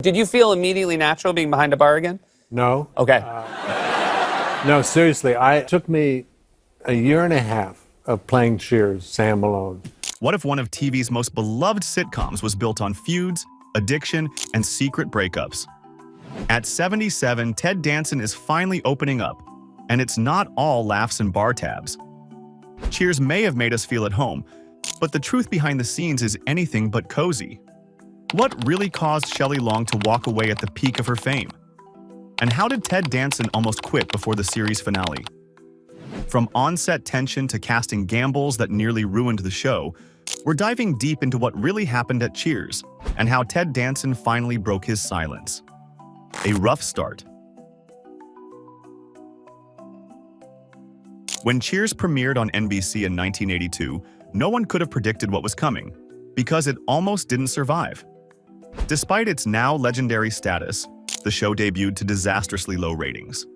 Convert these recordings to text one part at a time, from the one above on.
Did you feel immediately natural being behind a bar again? No. Okay. No, seriously, it took me a year and a half of playing Cheers, Sam Malone. What if one of TV's most beloved sitcoms was built on feuds, addiction, and secret breakups? At 77, Ted Danson is finally opening up, and it's not all laughs and bar tabs. Cheers may have made us feel at home, but the truth behind the scenes is anything but cozy. What really caused Shelley Long to walk away at the peak of her fame? And how did Ted Danson almost quit before the series finale? From on-set tension to casting gambles that nearly ruined the show, we're diving deep into what really happened at Cheers and how Ted Danson finally broke his silence. A rough start. When Cheers premiered on NBC in 1982, no one could have predicted what was coming, because it almost didn't survive. Despite its now legendary status, the show debuted to disastrously low ratings.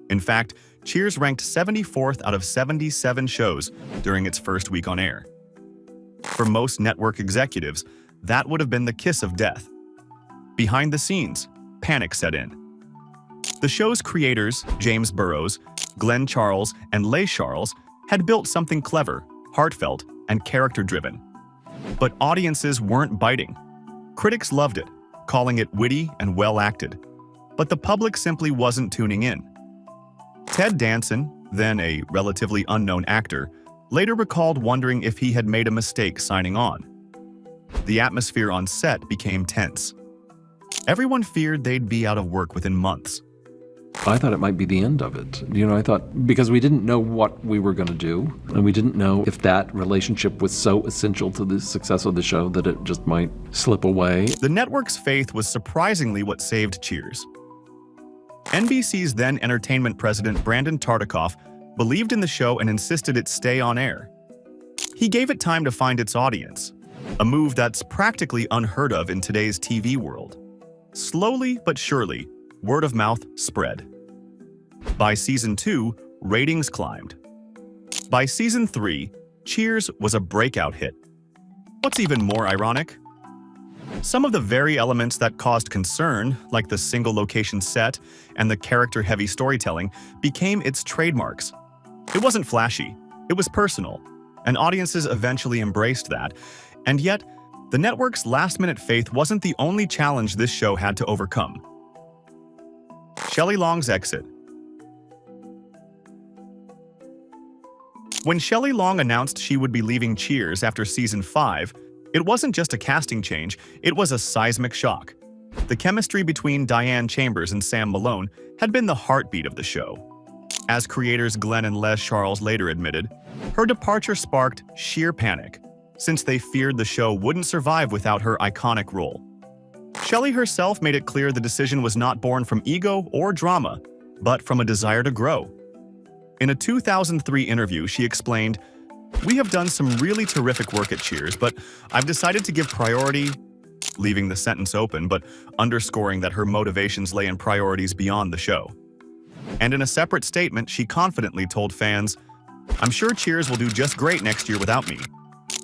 In fact, Cheers ranked 74th out of 77 shows during its first week on air. For most network executives, that would have been the kiss of death. Behind the scenes, panic set in. The show's creators, James Burrows, Glenn Charles, and Leigh Charles, had built something clever, heartfelt, and character-driven. But audiences weren't biting. Critics loved it, calling it witty and well-acted. But the public simply wasn't tuning in. Ted Danson, then a relatively unknown actor, later recalled wondering if he had made a mistake signing on. The atmosphere on set became tense. Everyone feared they'd be out of work within months. I thought it might be the end of it. I thought, because we didn't know what we were going to do, and we didn't know if that relationship was so essential to the success of the show that it just might slip away. The network's faith was surprisingly what saved Cheers. NBC's then entertainment president Brandon Tartikoff believed in the show and insisted it stay on air. He gave it time to find its audience, a move that's practically unheard of in today's TV world. Slowly but surely, word of mouth spread. By season 2, ratings climbed. By season 3, Cheers was a breakout hit. What's even more ironic? Some of the very elements that caused concern, like the single-location set and the character-heavy storytelling, became its trademarks. It wasn't flashy, it was personal, and audiences eventually embraced that. And yet, the network's last-minute faith wasn't the only challenge this show had to overcome. Shelley Long's exit. When Shelley Long announced she would be leaving Cheers after season 5, it wasn't just a casting change, it was a seismic shock. The chemistry between Diane Chambers and Sam Malone had been the heartbeat of the show. As creators Glenn and Leigh Charles later admitted, her departure sparked sheer panic, since they feared the show wouldn't survive without her iconic role. Shelley herself made it clear the decision was not born from ego or drama, but from a desire to grow. In a 2003 interview, she explained, "We have done some really terrific work at Cheers, but I've decided to give priority," leaving the sentence open, but underscoring that her motivations lay in priorities beyond the show. And in a separate statement, she confidently told fans, "I'm sure Cheers will do just great next year without me,"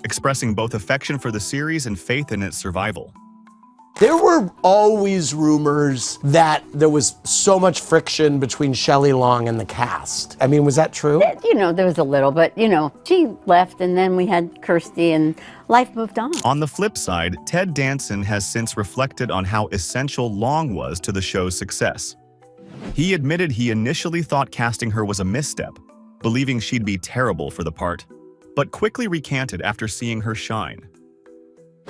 expressing both affection for the series and faith in its survival. There were always rumors that there was so much friction between Shelley Long and the cast. I mean, was that true? There was a little, but, she left and then we had Kirsty and life moved on. On the flip side, Ted Danson has since reflected on how essential Long was to the show's success. He admitted he initially thought casting her was a misstep, believing she'd be terrible for the part, but quickly recanted after seeing her shine.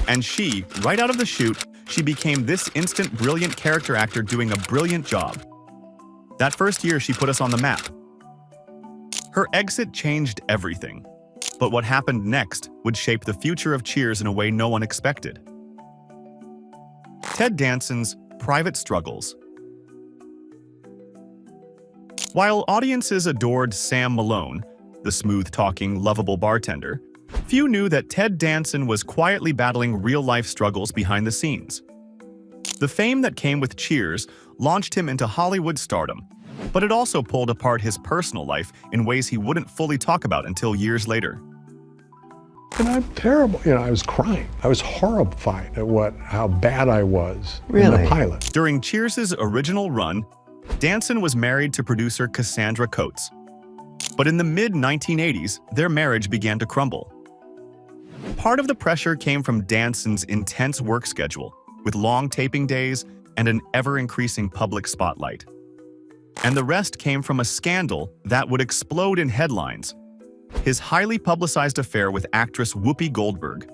And she, right out of the chute, she became this instant brilliant character actor doing a brilliant job. That first year, she put us on the map. Her exit changed everything. But what happened next would shape the future of Cheers in a way no one expected. Ted Danson's private struggles. While audiences adored Sam Malone, the smooth-talking, lovable bartender, few knew that Ted Danson was quietly battling real-life struggles behind the scenes. The fame that came with Cheers launched him into Hollywood stardom, but it also pulled apart his personal life in ways he wouldn't fully talk about until years later. And I'm terrible. I was crying. I was horrified at how bad I was in the pilot. During Cheers' original run, Danson was married to producer Cassandra Coates. But in the mid-1980s, their marriage began to crumble. Part of the pressure came from Danson's intense work schedule, with long taping days and an ever-increasing public spotlight. And the rest came from a scandal that would explode in headlines: his highly publicized affair with actress Whoopi Goldberg.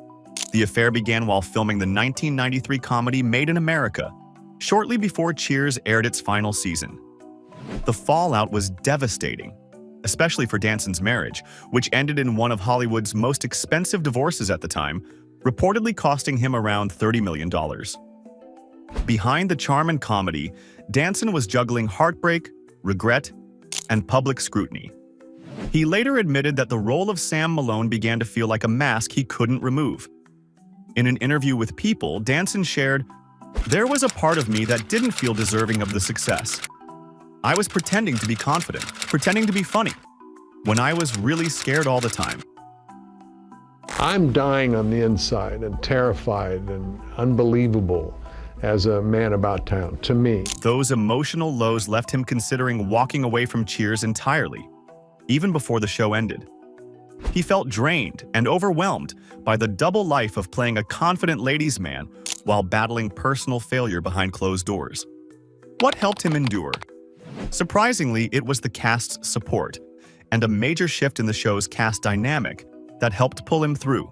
The affair began while filming the 1993 comedy Made in America, shortly before Cheers aired its final season. The fallout was devastating, especially for Danson's marriage, which ended in one of Hollywood's most expensive divorces at the time, reportedly costing him around $30 million. Behind the charm and comedy, Danson was juggling heartbreak, regret, and public scrutiny. He later admitted that the role of Sam Malone began to feel like a mask he couldn't remove. In an interview with People, Danson shared, "There was a part of me that didn't feel deserving of the success. I was pretending to be confident, pretending to be funny, when I was really scared all the time." I'm dying on the inside and terrified and unbelievable as a man about town, to me. Those emotional lows left him considering walking away from Cheers entirely, even before the show ended. He felt drained and overwhelmed by the double life of playing a confident ladies' man while battling personal failure behind closed doors. What helped him endure? Surprisingly, it was the cast's support and a major shift in the show's cast dynamic that helped pull him through.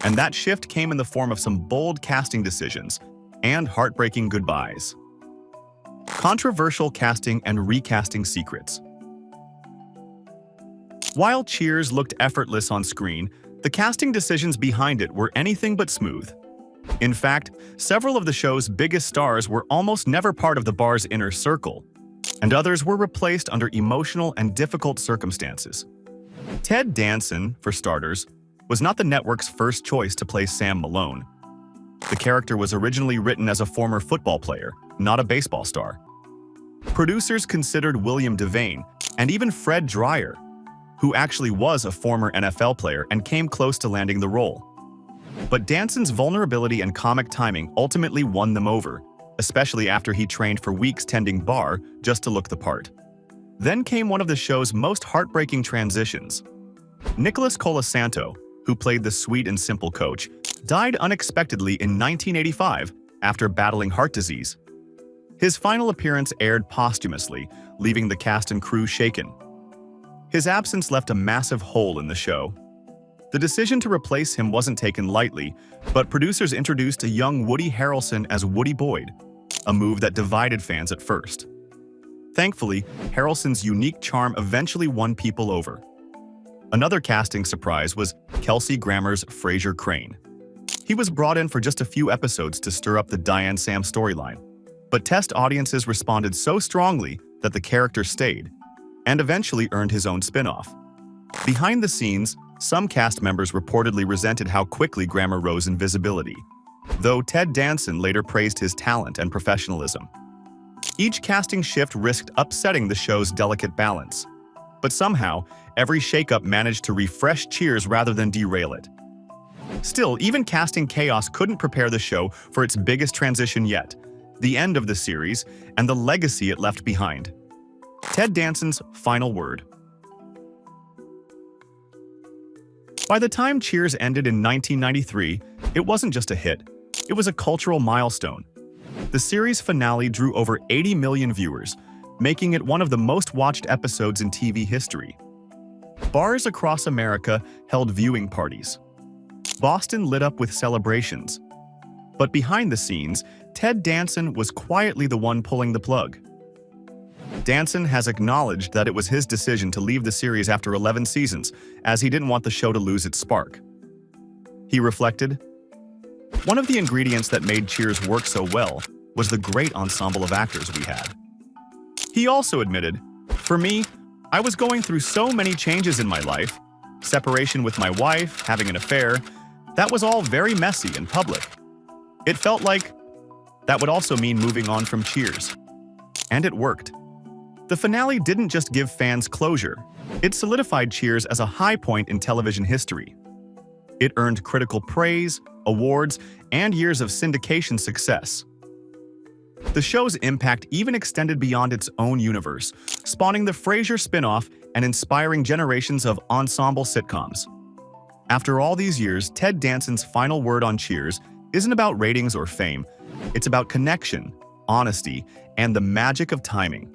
And that shift came in the form of some bold casting decisions and heartbreaking goodbyes. Controversial casting and recasting secrets. While Cheers looked effortless on screen, the casting decisions behind it were anything but smooth. In fact, several of the show's biggest stars were almost never part of the bar's inner circle, and others were replaced under emotional and difficult circumstances. Ted Danson, for starters, was not the network's first choice to play Sam Malone. The character was originally written as a former football player, not a baseball star. Producers considered William Devane and even Fred Dreyer, who actually was a former NFL player and came close to landing the role. But Danson's vulnerability and comic timing ultimately won them over, especially after he trained for weeks tending bar just to look the part. Then came one of the show's most heartbreaking transitions. Nicholas Colasanto, who played the sweet and simple coach, died unexpectedly in 1985 after battling heart disease. His final appearance aired posthumously, leaving the cast and crew shaken. His absence left a massive hole in the show. The decision to replace him wasn't taken lightly, but producers introduced a young Woody Harrelson as Woody Boyd, a move that divided fans at first. Thankfully, Harrelson's unique charm eventually won people over. Another casting surprise was Kelsey Grammer's Fraser Crane. He was brought in for just a few episodes to stir up the Diane Sam storyline, but test audiences responded so strongly that the character stayed, and eventually earned his own spin-off. Behind the scenes, some cast members reportedly resented how quickly Grammer rose in visibility, though Ted Danson later praised his talent and professionalism. Each casting shift risked upsetting the show's delicate balance, but somehow, every shakeup managed to refresh Cheers rather than derail it. Still, even casting chaos couldn't prepare the show for its biggest transition yet, the end of the series and the legacy it left behind. Ted Danson's final word. By the time Cheers ended in 1993, it wasn't just a hit, it was a cultural milestone. The series finale drew over 80 million viewers, making it one of the most watched episodes in TV history. Bars across America held viewing parties. Boston lit up with celebrations. But behind the scenes, Ted Danson was quietly the one pulling the plug. Danson has acknowledged that it was his decision to leave the series after 11 seasons, as he didn't want the show to lose its spark. He reflected, "One of the ingredients that made Cheers work so well was the great ensemble of actors we had." He also admitted, "For me, I was going through so many changes in my life, separation with my wife, having an affair, that was all very messy and public. It felt like that would also mean moving on from Cheers." And it worked. The finale didn't just give fans closure, it solidified Cheers as a high point in television history. It earned critical praise, awards, and years of syndication success. The show's impact even extended beyond its own universe, spawning the Frasier spin-off and inspiring generations of ensemble sitcoms. After all these years, Ted Danson's final word on Cheers isn't about ratings or fame. It's about connection, honesty, and the magic of timing.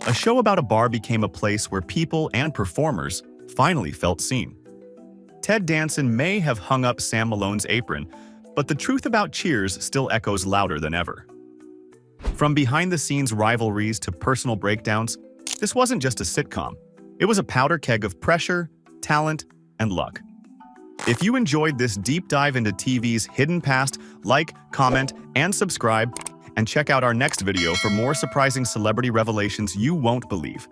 A show about a bar became a place where people and performers finally felt seen. Ted Danson may have hung up Sam Malone's apron, but the truth about Cheers still echoes louder than ever. From behind-the-scenes rivalries to personal breakdowns, this wasn't just a sitcom. It was a powder keg of pressure, talent, and luck. If you enjoyed this deep dive into TV's hidden past, like, comment, and subscribe, and check out our next video for more surprising celebrity revelations you won't believe.